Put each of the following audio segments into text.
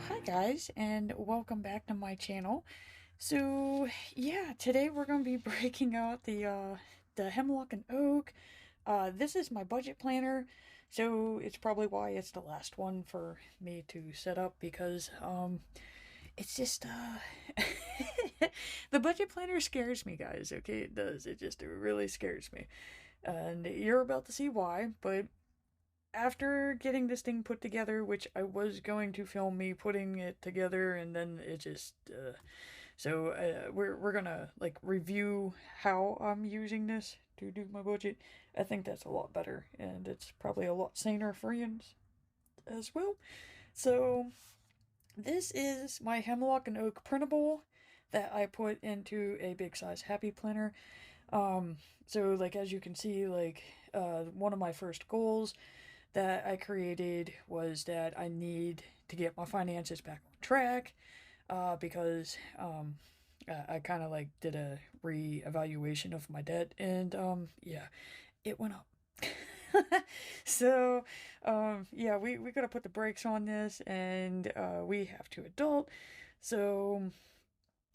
Hi guys, and welcome back to my channel. So yeah, today we're going to be breaking out the Hemlock and Oak. This is my budget planner, so it's probably why it's the last one for me to set up because it's just the budget planner scares me, guys. Okay, it does. It really scares me, and you're about to see why. But after getting this thing put together, which I was going to film me putting it together, and then it just we're gonna like review how I'm using this to do my budget. I think that's a lot better, and it's probably a lot saner for you as well. So this is my Hemlock and Oak printable that I put into a big size happy planner. So like as you can see, like one of my first goals that I created was that I need to get my finances back on track because I kind of like did a re-evaluation of my debt, and yeah, it went up. So yeah, we gotta put the brakes on this, and we have to adult. So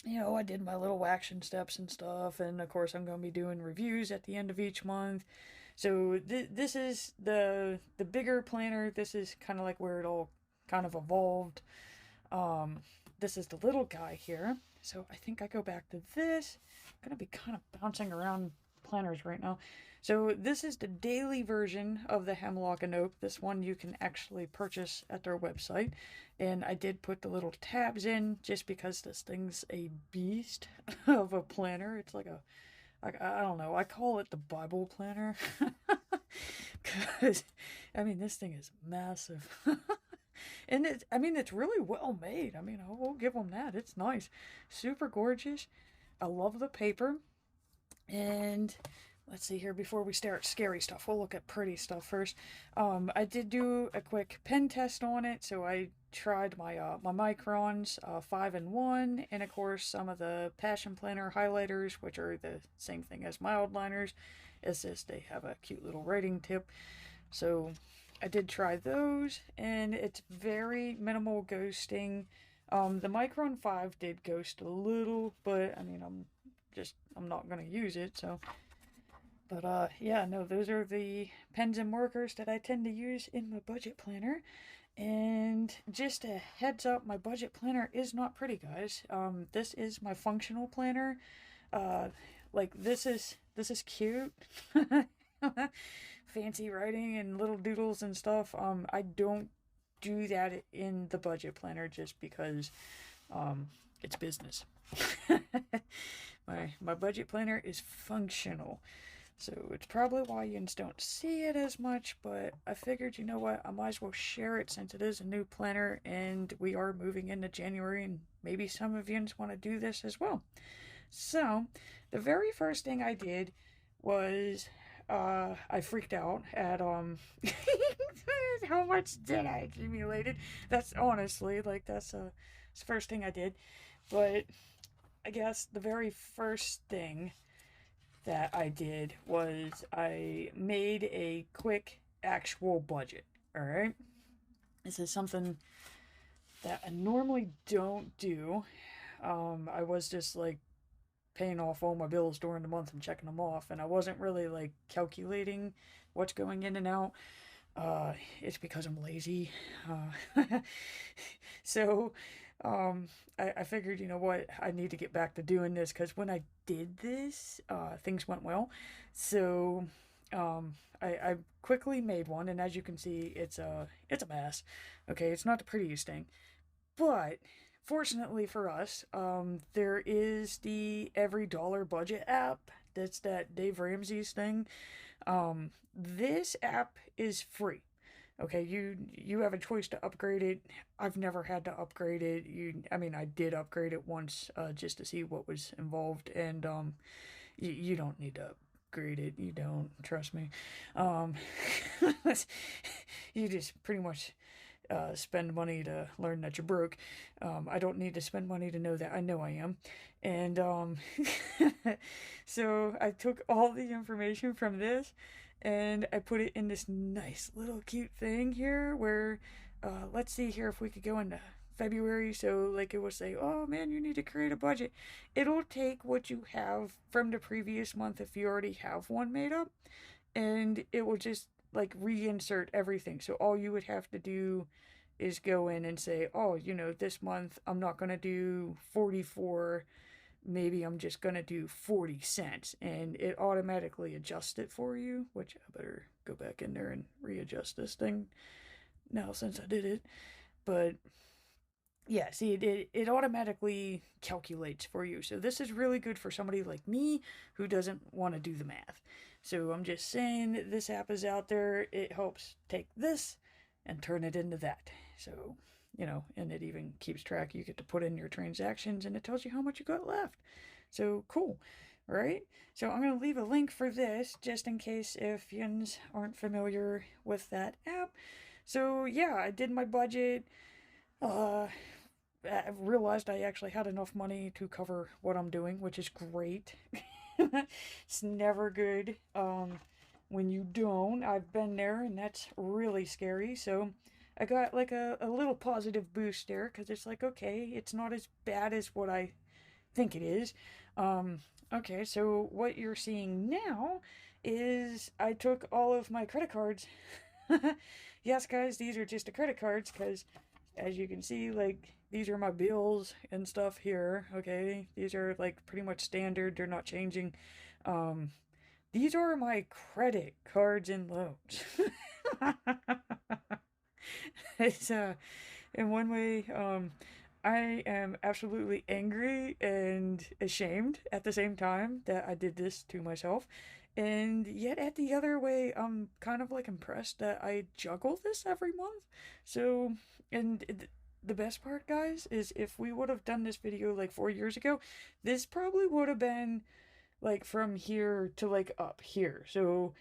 I did my little action steps and stuff, and of course I'm going to be doing reviews at the end of each month. So this is the bigger planner. This is kind of like where it all kind of evolved. This is the little guy here. So I think I go back to this. I'm going to be kind of bouncing around planners right now. So this is the daily version of the Hemlock and Oak. This one you can actually purchase at their website. And I did put the little tabs in just because this thing's a beast of a planner. It's like I don't know, I call it the Bible planner. Because, I mean, this thing is massive. And it's really well made. I mean, I will give them that. It's nice. Super gorgeous. I love the paper. And let's see here, before we start scary stuff, we'll look at pretty stuff first. I did do a quick pen test on it, so I tried my microns 5 and 1, and of course some of the Passion Planner highlighters, which are the same thing as mild liners. It's just they have a cute little writing tip. So I did try those, and it's very minimal ghosting. The Micron 5 did ghost a little, but I mean, I'm not gonna use it, so. But yeah, no, those are the pens and markers that I tend to use in my budget planner. And just a heads up, my budget planner is not pretty, guys. This is my functional planner. Uh, like this is cute. Fancy writing and little doodles and stuff. I don't do that in the budget planner just because it's business. My budget planner is functional. So it's probably why you don't see it as much, but I figured, you know what, I might as well share it since it is a new planner and we are moving into January, and maybe some of you want to do this as well. So the very first thing I did was I freaked out at how much debt I accumulated. That's honestly like that's the first thing I did. But I guess the very first thing that I did was I made a quick actual budget. All right. This is something that I normally don't do. I was just like paying off all my bills during the month and checking them off, and I wasn't really like calculating what's going in and out. It's because I'm lazy. Uh, so I figured, you know what, I need to get back to doing this because when I did this, things went well. So I quickly made one, and as you can see, it's a mess. Okay, it's not the prettiest thing, but fortunately for us, there is the Every Dollar Budget app. That's that Dave Ramsey's thing. This app is free. Okay, you have a choice to upgrade it. I've never had to upgrade it. I mean, I did upgrade it once just to see what was involved, and you don't need to upgrade it. You don't, trust me. Um, you just pretty much spend money to learn that you're broke. I don't need to spend money to know that I know I am. And so I took all the information from this and I put it in this nice little cute thing here where let's see here if we could go into February, so like it will say, oh man, you need to create a budget. It'll take what you have from the previous month if you already have one made up, and it will just like reinsert everything. So all you would have to do is go in and say, oh, this month I'm not going to do 44, maybe I'm just going to do 40 cents, and it automatically adjusts it for you, which I better go back in there and readjust this thing now since I did it. But yeah, see, it automatically calculates for you. So this is really good for somebody like me who doesn't want to do the math. So I'm just saying this app is out there. It helps take this and turn it into that. So, and it even keeps track. You get to put in your transactions and it tells you how much you got left. So cool, right? So I'm going to leave a link for this just in case if yins aren't familiar with that app. So yeah, I did my budget. I realized I actually had enough money to cover what I'm doing, which is great. It's never good when you don't. I've been there, and that's really scary. So I got like a little positive boost there because it's like, okay, it's not as bad as what I think it is. Okay, so what you're seeing now is I took all of my credit cards. Yes, guys, these are just the credit cards because as you can see, like, these are my bills and stuff here, okay? These are, like, pretty much standard. They're not changing. These are my credit cards and loans. It's, in one way, I am absolutely angry and ashamed at the same time that I did this to myself. And yet at the other way, I'm kind of like impressed that I juggle this every month. So, and the best part, guys, is if we would have done this video like 4 years ago, this probably would have been like from here to like up here. So,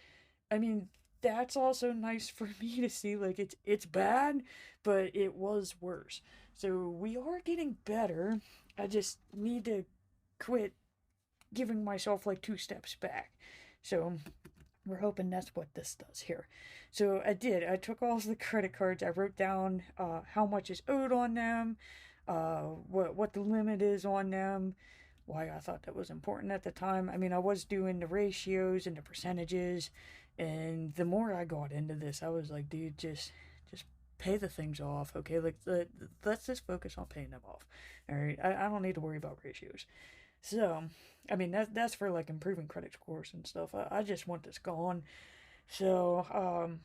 I mean, that's also nice for me to see. Like, it's bad, but it was worse. So we are getting better. I just need to quit giving myself like 2 steps back. So we're hoping that's what this does here. So I did. I took all the credit cards. I wrote down how much is owed on them, what the limit is on them, why I thought that was important at the time. I mean, I was doing the ratios and the percentages, and the more I got into this, I was like, dude, just pay the things off, okay? Like, let's just focus on paying them off. All right, I don't need to worry about ratios. So, I mean, that's for like improving credit scores and stuff. I just want this gone. So,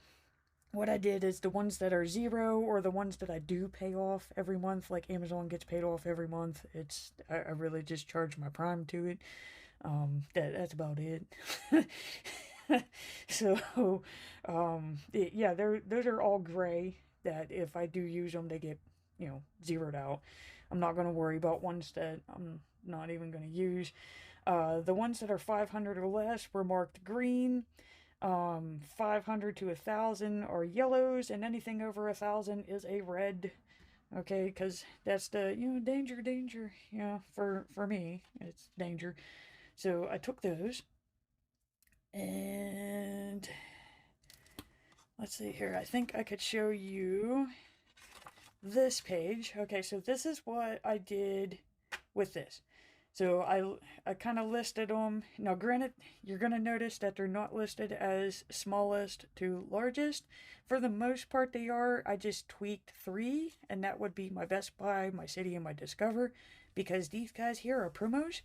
what I did is the ones that are zero or the ones that I do pay off every month, like Amazon gets paid off every month. I really just charge my Prime to it. That's about it. So, yeah, those are all gray. That if I do use them, they get zeroed out. I'm not gonna worry about ones that I'm not even gonna use. The ones that are 500 or less were marked green. 500 to 1,000 are yellows, and anything over 1,000 is a red. Okay, because that's the danger. For me, it's danger. So I took those, and let's see here. I think I could show you this page. Okay, so this is what I did with this. So I kind of listed them. Now, granted, you're going to notice that they're not listed as smallest to largest. For the most part, they are. I just tweaked 3, and that would be my Best Buy, my City, and my Discover, because these guys here are promos,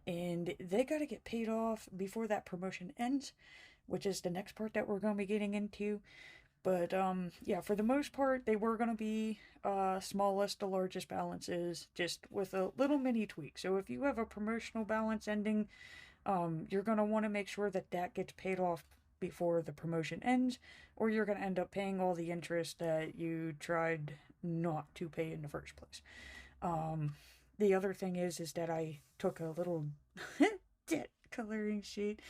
and they got to get paid off before that promotion ends, which is the next part that we're going to be getting into. But yeah, for the most part, they were going to be smallest to largest balances, just with a little mini tweak. So if you have a promotional balance ending, you're going to want to make sure that that gets paid off before the promotion ends, or you're going to end up paying all the interest that you tried not to pay in the first place. The other thing is that I took a little debt coloring sheet.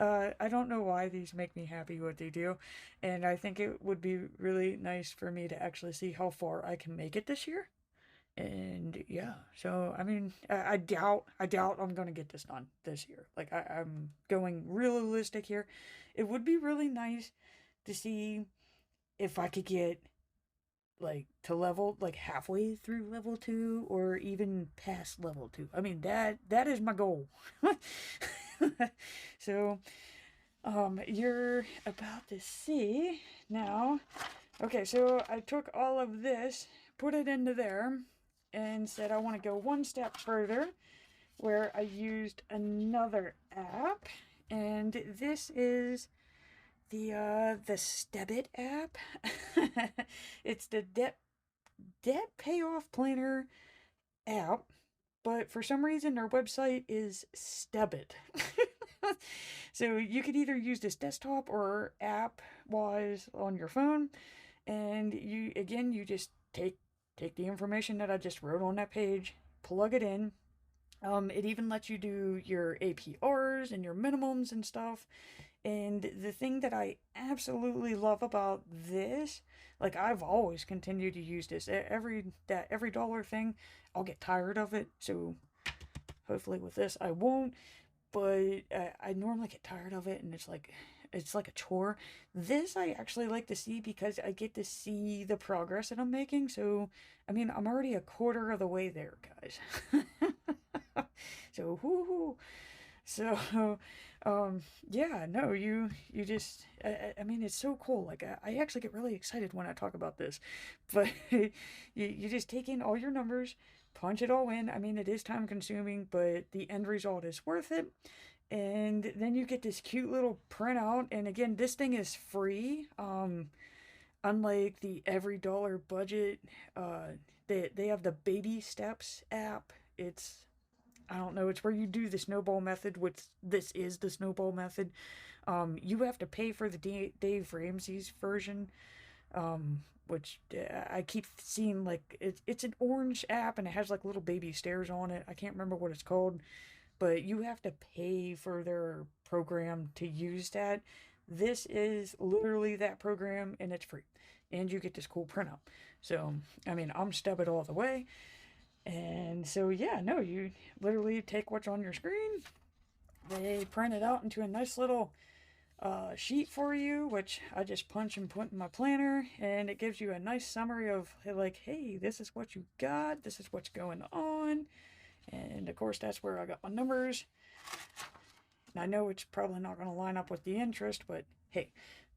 I don't know why these make me happy what they do, and I think it would be really nice for me to actually see how far I can make it this year. And yeah, so I mean, I doubt I'm gonna get this done this year. Like I'm going realistic here. It would be really nice to see if I could get like to level like halfway through level 2 or even past level 2. I mean that is my goal. So you're about to see now. Okay, so I took all of this, put it into there, and said I want to go one step further, where I used another app, and this is the Stebit app. It's the debt payoff planner app, but for some reason their website is Stebit. So you could either use this desktop or app wise on your phone, and you just take the information that I just wrote on that page, plug it in. It even lets you do your APRs and your minimums and stuff. And the thing that I absolutely love about this, like I've always continued to use this. Every dollar thing, I'll get tired of it. So hopefully with this I won't. But I normally get tired of it, and it's like a chore. This I actually like to see because I get to see the progress that I'm making. So I mean, I'm already a quarter of the way there, guys. So whoo. So, yeah, no, you just, I mean, it's so cool. Like, I actually get really excited when I talk about this, but you just take in all your numbers, punch it all in. I mean, it is time consuming, but the end result is worth it. And then you get this cute little printout. And again, this thing is free. Unlike the every dollar budget, they have the baby steps app. It's I don't know. It's where you do the snowball method, which this is the snowball method. You have to pay for the Dave Ramsey's version, which I keep seeing like it's an orange app and it has like little baby stairs on it. I can't remember what it's called, but you have to pay for their program to use that. This is literally that program and it's free, and you get this cool printout. So I mean, I'm step it all the way. And so, yeah, no, you literally take what's on your screen. They print it out into a nice little sheet for you, which I just punch and put in my planner. And it gives you a nice summary of, like, hey, this is what you got, this is what's going on. And of course, that's where I got my numbers. And I know it's probably not going to line up with the interest, but hey,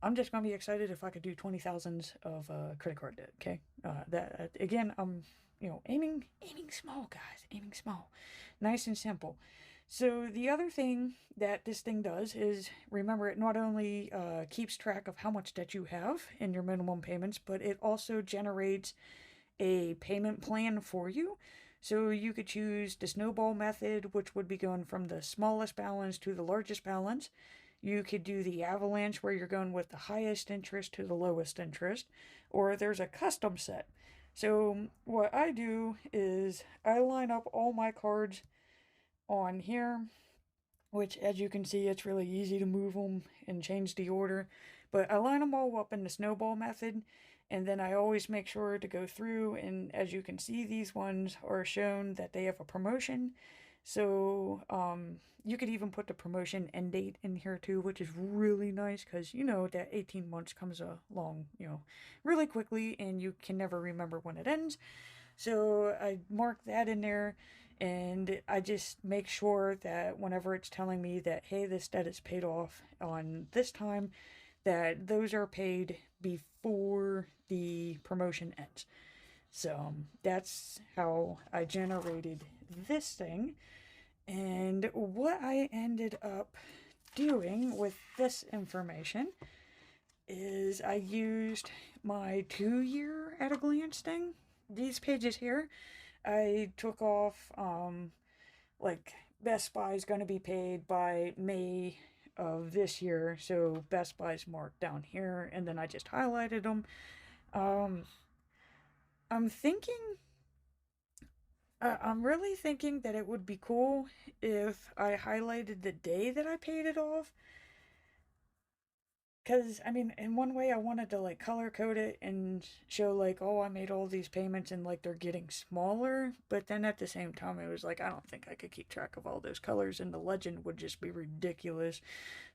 I'm just going to be excited if I could do 20,000s of credit card debt, okay? That again, I'm aiming small, guys, aiming small, nice and simple. So the other thing that this thing does is, remember, it not only keeps track of how much debt you have in your minimum payments, but it also generates a payment plan for you. So you could choose the snowball method, which would be going from the smallest balance to the largest balance. You could do the avalanche, where you're going with the highest interest to the lowest interest, or there's a custom set. So what I do is I line up all my cards on here, which as you can see, it's really easy to move them and change the order. But I line them all up in the snowball method, and then I always make sure to go through, and as you can see, these ones are shown that they have a promotion. So you could even put the promotion end date in here too, which is really nice because that 18 months comes along really quickly, and you can never remember when it ends. So I mark that in there, and I just make sure that whenever it's telling me that, hey, this debt is paid off on this time, that those are paid before the promotion ends. So that's how I generated this thing. And what I ended up doing with this information is I used my 2-year at a glance thing. These pages here, I took off, like, Best Buy is going to be paid by May of this year, so Best Buy's marked down here, and then I just highlighted them. I'm thinking, I'm really thinking that it would be cool if I highlighted the day that I paid it off, because I mean, in one way, I wanted to like color code it and show like, oh, I made all these payments and like they're getting smaller. But then at the same time, it was like, I don't think I could keep track of all those colors, and the legend would just be ridiculous.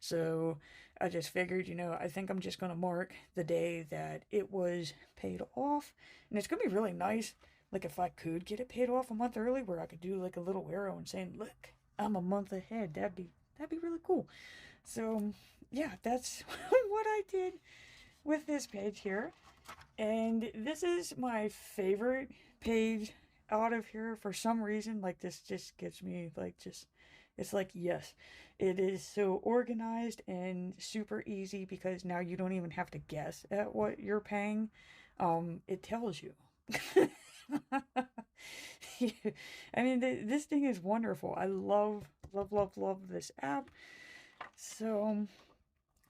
So I just figured, I think I'm just gonna mark the day that it was paid off, and it's gonna be really nice. Like if I could get it paid off a month early, where I could do like a little arrow and saying, "Look, I'm a month ahead." That'd be really cool. So yeah, that's what I did with this page here. And this is my favorite page out of here for some reason. Like, this just gets me, like, just, it's like, yes, it is so organized and super easy because now you don't even have to guess at what you're paying. It tells you. I mean, this thing is wonderful. I love, love, love, love this app. So,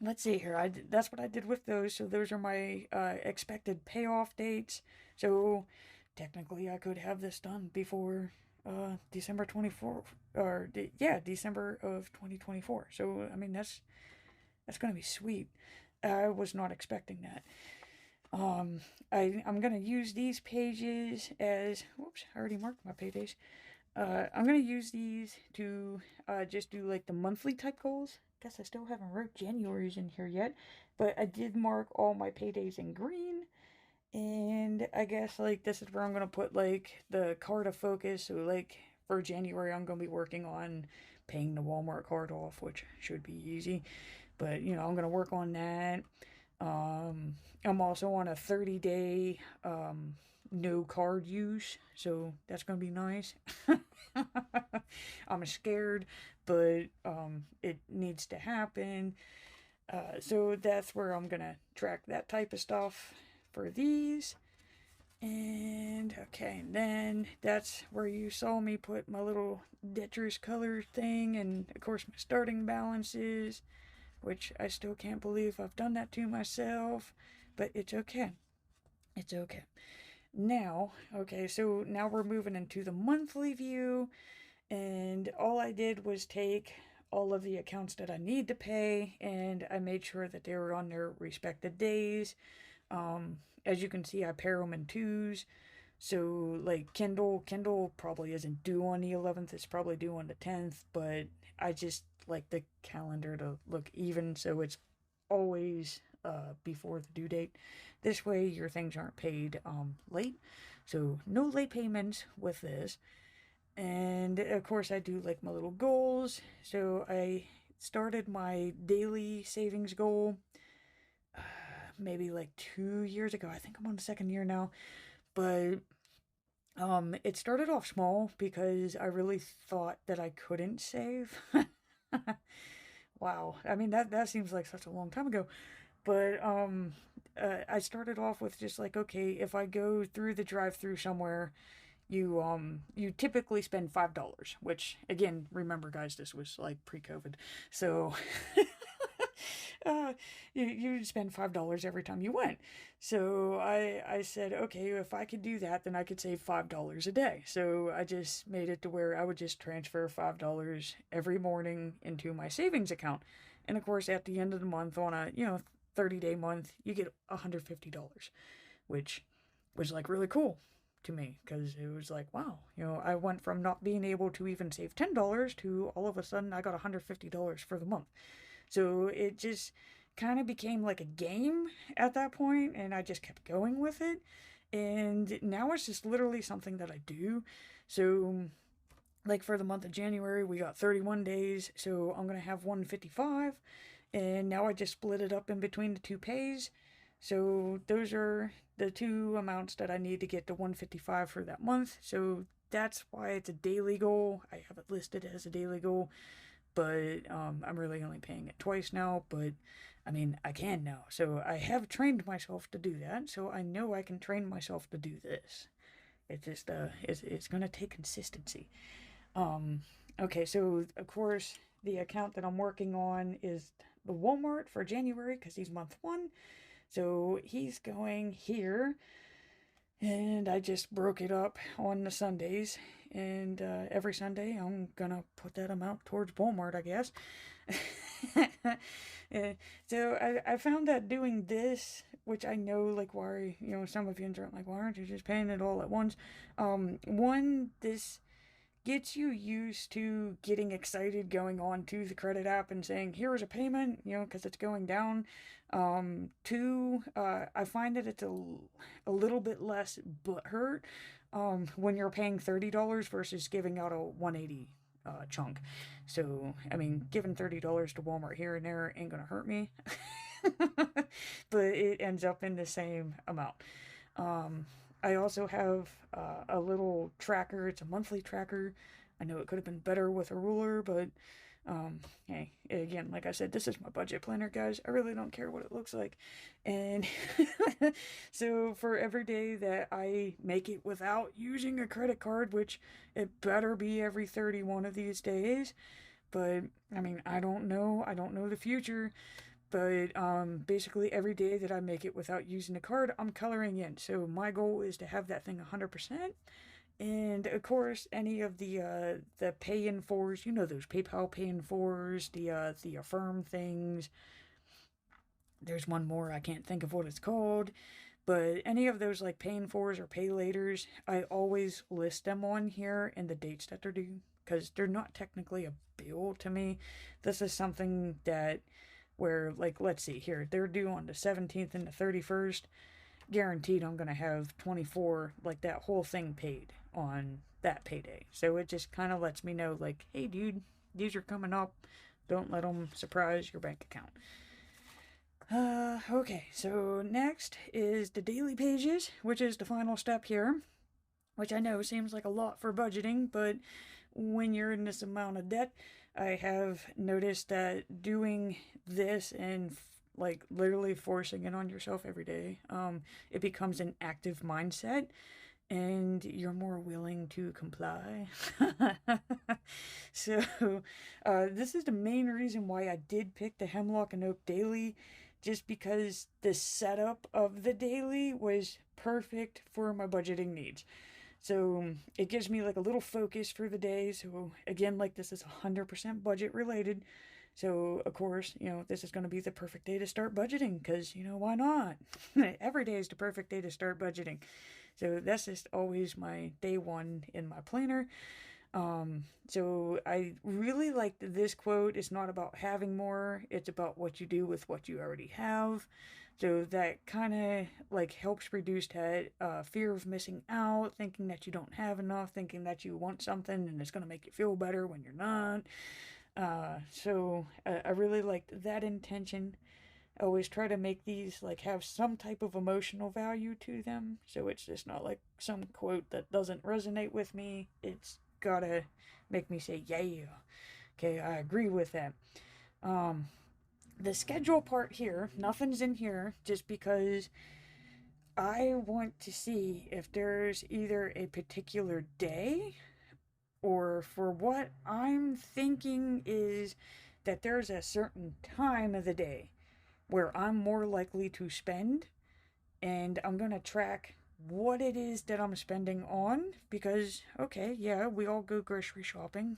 let's see here. That's what I did with those. So those are my expected payoff dates. So technically, I could have this done before December 24th, or yeah, December of 2024. So I mean, that's gonna be sweet. I was not expecting that. I'm gonna use these pages as, whoops, I already marked my paydays. I'm gonna use these to just do like the monthly type goals. Guess I still haven't wrote January's in here yet, but I did mark all my paydays in green. And I guess like this is where I'm gonna put like the card of focus. So like for January, I'm gonna be working on paying the Walmart card off, which should be easy. But I'm gonna work on that. I'm also on a 30-day no card use, so that's gonna be nice. I'm scared, but it needs to happen. So that's where I'm gonna track that type of stuff for these. And okay, then that's where you saw me put my little Detrish color thing, and of course my starting balances, which I still can't believe I've done that to myself, but it's okay. It's okay. Now, okay, so now we're moving into the monthly view, and all I did was take all of the accounts that I need to pay, and I made sure that they were on their respected days. As you can see, I pair them in twos. So, like Kindle probably isn't due on the 11th, it's probably due on the 10th, but I just like the calendar to look even, so it's always before the due date. This way, your things aren't paid late. So, no late payments with this. And of course, I do like my little goals. So, I started my daily savings goal maybe like 2 years ago. I think I'm on the second year now. But it started off small because I really thought that I couldn't save. Wow. I mean, that seems like such a long time ago. But I started off with just like, okay, if I go through the drive-through somewhere, you typically spend $5, which again, remember guys, this was like pre-COVID. So uh, you'd spend $5 every time you went. So I said, okay, if I could do that, then I could save $5 a day. So I just made it to where I would just transfer $5 every morning into my savings account. And of course, at the end of the month, on a 30-day month, you get $150, which was like really cool to me because it was like, wow, I went from not being able to even save $10 to all of a sudden I got $150 for the month. So it just kind of became like a game at that point, and I just kept going with it. And now it's just literally something that I do. So, like for the month of January, we got 31 days, so I'm gonna have 155. And now I just split it up in between the two pays. So those are the two amounts that I need to get to 155 for that month. So that's why it's a daily goal. I have it listed as a daily goal, but I'm really only paying it twice now. But I mean, I can now. So I have trained myself to do that. So I know I can train myself to do this. It's just it's gonna take consistency. Okay, so of course the account that I'm working on is the Walmart for January because he's month one. So he's going here. And I just broke it up on the Sundays. And every Sunday, I'm gonna put that amount towards Walmart, I guess. Uh, so I found that doing this, which I know, like, why, some of you aren't like, why aren't you just paying it all at once? One, this gets you used to getting excited going on to the credit app and saying, here is a payment, because it's going down. Two, I find that it's a little bit less butthurt when you're paying $30 versus giving out a 180 chunk. So, I mean, giving $30 to Walmart here and there ain't gonna hurt me, but it ends up in the same amount. Um, I also have a little tracker. It's a monthly tracker. I know it could have been better with a ruler, but hey, again, like I said, this is my budget planner, guys. I really don't care what it looks like. And so for every day that I make it without using a credit card, which it better be every 31 of these days, but I mean, I don't know. I don't know the future. But basically, every day that I make it without using a card, I'm coloring in. So my goal is to have that thing 100%. And of course, any of the pay in fours, those PayPal pay in fours, the Affirm things. There's one more, I can't think of what it's called. But any of those like pay in fours or pay laters, I always list them on here and the dates that they're due, because they're not technically a bill to me. This is something that, where, like, let's see here, they're due on the 17th and the 31st. Guaranteed I'm going to have 24, like, that whole thing paid on that payday. So it just kind of lets me know, like, hey, dude, these are coming up. Don't let them surprise your bank account. Okay, so next is the daily pages, which is the final step here, which I know seems like a lot for budgeting, but when you're in this amount of debt, I have noticed that doing this and like literally forcing it on yourself every day, it becomes an active mindset and you're more willing to comply. So, this is the main reason why I did pick the Hemlock and Oak Daily, just because the setup of the daily was perfect for my budgeting needs. So it gives me like a little focus for the day. So again, like this is 100% budget related. So of course, this is going to be the perfect day to start budgeting because, why not? Every day is the perfect day to start budgeting. So that's just always my day one in my planner. So I really liked this quote. It's not about having more, it's about what you do with what you already have. So that kind of like helps reduce that fear of missing out, thinking that you don't have enough, thinking that you want something and it's going to make you feel better when you're not. So I really liked that intention. I always try to make these like have some type of emotional value to them. So it's just not like some quote that doesn't resonate with me. It's gotta make me say, yeah, okay, I agree with that. Um, the schedule part here, nothing's in here just because I want to see if there's either a particular day or for what I'm thinking is that there's a certain time of the day where I'm more likely to spend, and I'm gonna track what it is that I'm spending on because, okay, yeah, we all go grocery shopping.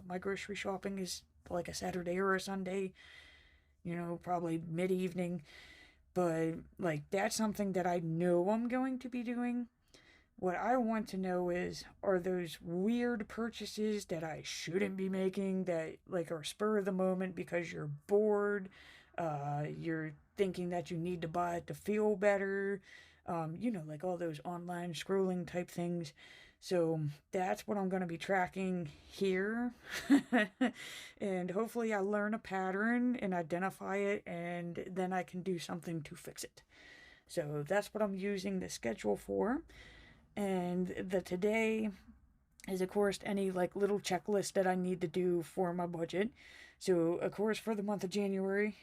My grocery shopping is like a Saturday or a Sunday, probably mid evening, but like that's something that I know I'm going to be doing. What I want to know is, are those weird purchases that I shouldn't be making that like are spur of the moment because you're bored, you're thinking that you need to buy it to feel better, like all those online scrolling type things. So that's what I'm going to be tracking here. And hopefully I learn a pattern and identify it, and then I can do something to fix it. So that's what I'm using the schedule for. And the today is, of course, any like little checklist that I need to do for my budget. So, of course, for the month of January,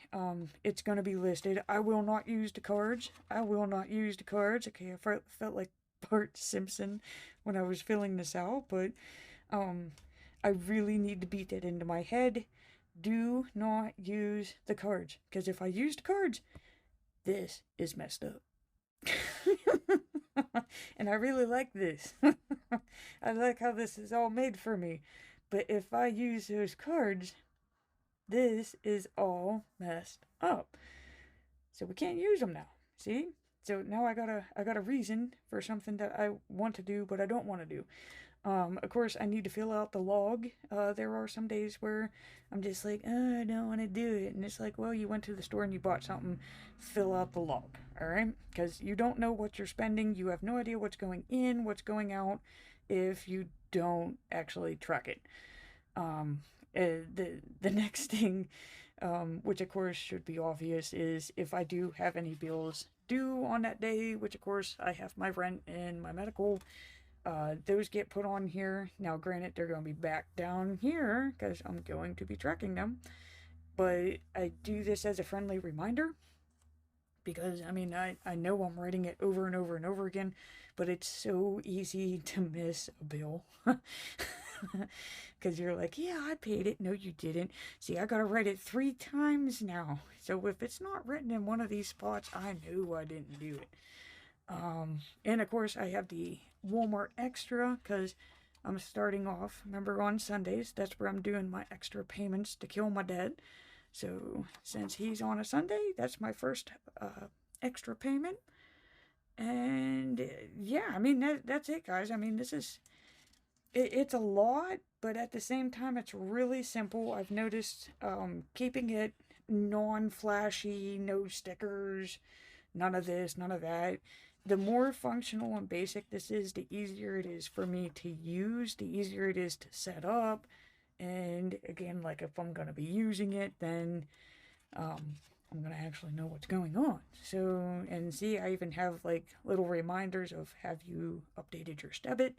it's going to be listed. I will not use the cards. I will not use the cards. Okay, I felt like Bart Simpson when I was filling this out, but I really need to beat that into my head. Do not use the cards, because if I used cards, this is messed up. And I really like this. I like how this is all made for me. But if I use those cards, this is all messed up. So we can't use them now. See? So now I got a reason for something that I want to do but I don't want to do. Of course, I need to fill out the log. There are some days where I'm just like, oh, I don't want to do it. And it's like, well, you went to the store and you bought something, fill out the log, all right? Because you don't know what you're spending. You have no idea what's going in, what's going out if you don't actually track it. Um, the next thing, which of course should be obvious, is if I do have any bills due on that day, which of course I have my rent and my medical, those get put on here. Now, granted, they're going to be back down here because I'm going to be tracking them. But I do this as a friendly reminder because, I mean, I know I'm writing it over and over and over again, but it's so easy to miss a bill. Because you're like, yeah, I paid it. No, you didn't. See, I got to write it 3 times now. So if it's not written in one of these spots, I know I didn't do it. And of course, I have the Walmart Extra because I'm starting off. Remember, on Sundays, that's where I'm doing my extra payments to kill my dad. So since he's on a Sunday, that's my first extra payment. And yeah, I mean that's it, guys. I mean, it's a lot, but at the same time, it's really simple. I've noticed keeping it non-flashy, no stickers, none of this, none of that. The more functional and basic this is, the easier it is for me to use, the easier it is to set up. And again, like if I'm going to be using it, then I'm going to actually know what's going on. So, and see, I even have like little reminders of have you updated your Stebbit,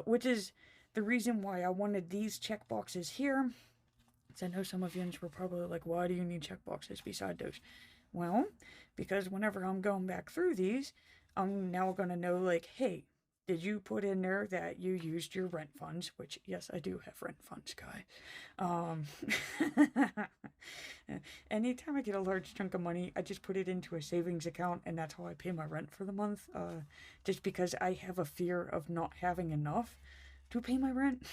which is the reason why I wanted these checkboxes here. So I know some of you were probably like, why do you need checkboxes beside those? Well, because whenever I'm going back through these, I'm now going to know, like, hey, did you put in there that you used your rent funds? Which, yes, I do have rent funds, guy. Anytime I get a large chunk of money, I just put it into a savings account, and that's how I pay my rent for the month. Just because I have a fear of not having enough to pay my rent.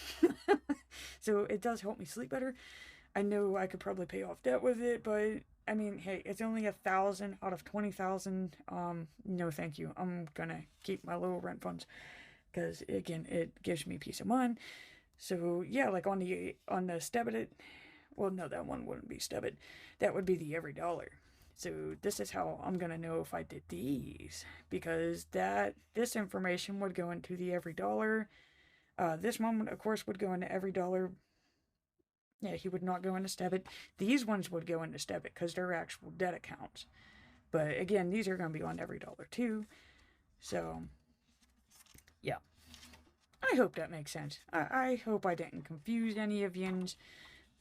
So it does help me sleep better. I know I could probably pay off debt with it, but I mean, hey, it's only 1,000 out of 20,000. No, thank you. I'm gonna keep my little rent funds because again, it gives me peace of mind. So yeah, like on the Stebbit, well, no, that one wouldn't be Stebbit. That would be the every dollar. So this is how I'm gonna know if I did these because this information would go into the every dollar. This one, of course, would go into every dollar. Yeah, he would not go into Stebbit. These ones would go into Stebbit because they're actual debt accounts. But again, these are going to be on every dollar too. So, yeah. I hope that makes sense. I hope I didn't confuse any of yins.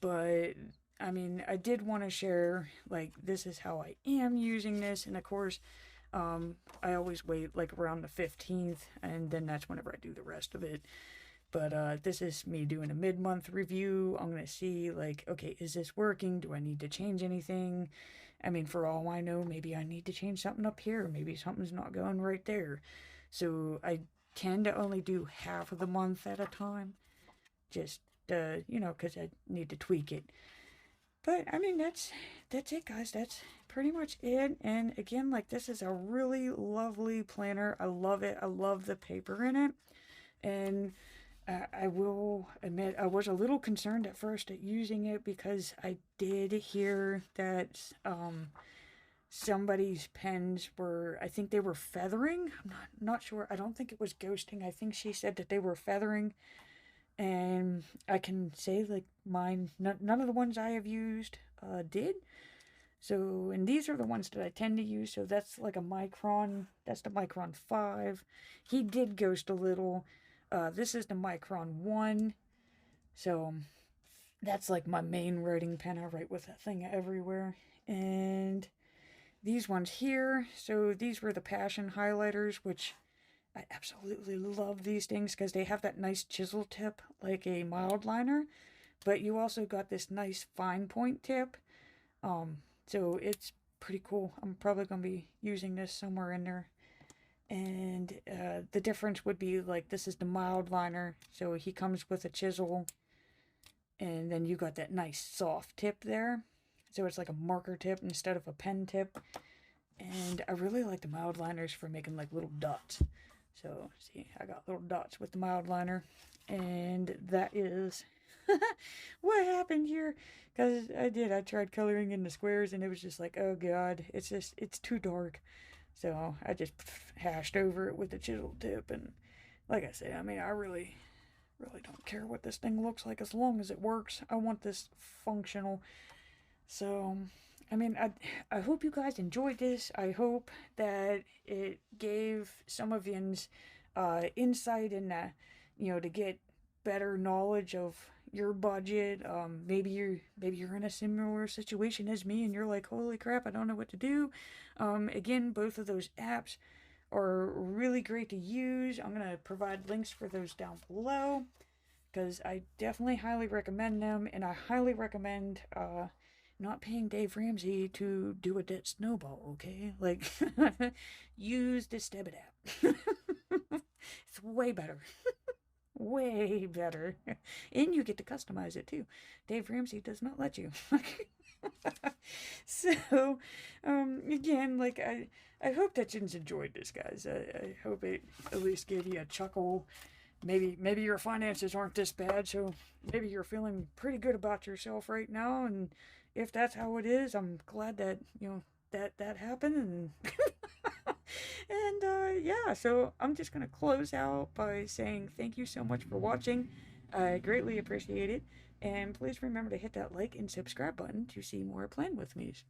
But, I mean, I did want to share, like, this is how I am using this. And of course, I always wait, like, around the 15th. And then that's whenever I do the rest of it. But this is me doing a mid-month review. I'm going to see, like, okay, is this working? Do I need to change anything? I mean, for all I know, maybe I need to change something up here. Maybe something's not going right there. So I tend to only do half of the month at a time. Just, because I need to tweak it. But, I mean, that's it, guys. That's pretty much it. And again, like, this is a really lovely planner. I love it. I love the paper in it. And I will admit I was a little concerned at first at using it because I did hear that somebody's pens were, I think they were feathering. I'm not sure. I don't think it was ghosting. I think she said that they were feathering. And I can say, like, mine, none of the ones I have used did. So, and these are the ones that I tend to use. So that's like a Micron. That's the Micron 5. He did ghost a little. This is the Micron 1. So that's like my main writing pen. I write with that thing everywhere. And these ones here. So these were the Passion highlighters, which I absolutely love these things because they have that nice chisel tip like a mild liner. But you also got this nice fine point tip. So it's pretty cool. I'm probably going to be using this somewhere in there. And the difference would be like this is the mild liner, so he comes with a chisel, and then you got that nice soft tip there. So it's like a marker tip instead of a pen tip. And I really like the mild liners for making like little dots. So see, I got little dots with the mild liner. And that is what happened here. Because I tried coloring in the squares and it was just like, oh god, it's too dark. So I just hashed over it with the chisel tip. And like I said, I mean, I really don't care what this thing looks like as long as it works. I want this functional. So, I mean, I hope you guys enjoyed this. I hope that it gave some of yous insight in, to get better knowledge of your budget. Maybe you're in a similar situation as me, and you're like, holy crap, I don't know what to do. Again, both of those apps are really great to use. I'm gonna provide links for those down below because I definitely highly recommend them, and I highly recommend not paying Dave Ramsey to do a debt snowball, okay? Like, use this debit app. It's way better. Way better. And you get to customize it too. Dave Ramsey does not let you. So, again, like, I hope that you enjoyed this, guys. I hope it at least gave you a chuckle. Maybe your finances aren't this bad, so maybe you're feeling pretty good about yourself right now, and if that's how it is, I'm glad that that happened. And and yeah, so I'm just gonna close out by saying thank you so much for watching. I greatly appreciate it, and please remember to hit that like and subscribe button to see more Plan With Me's.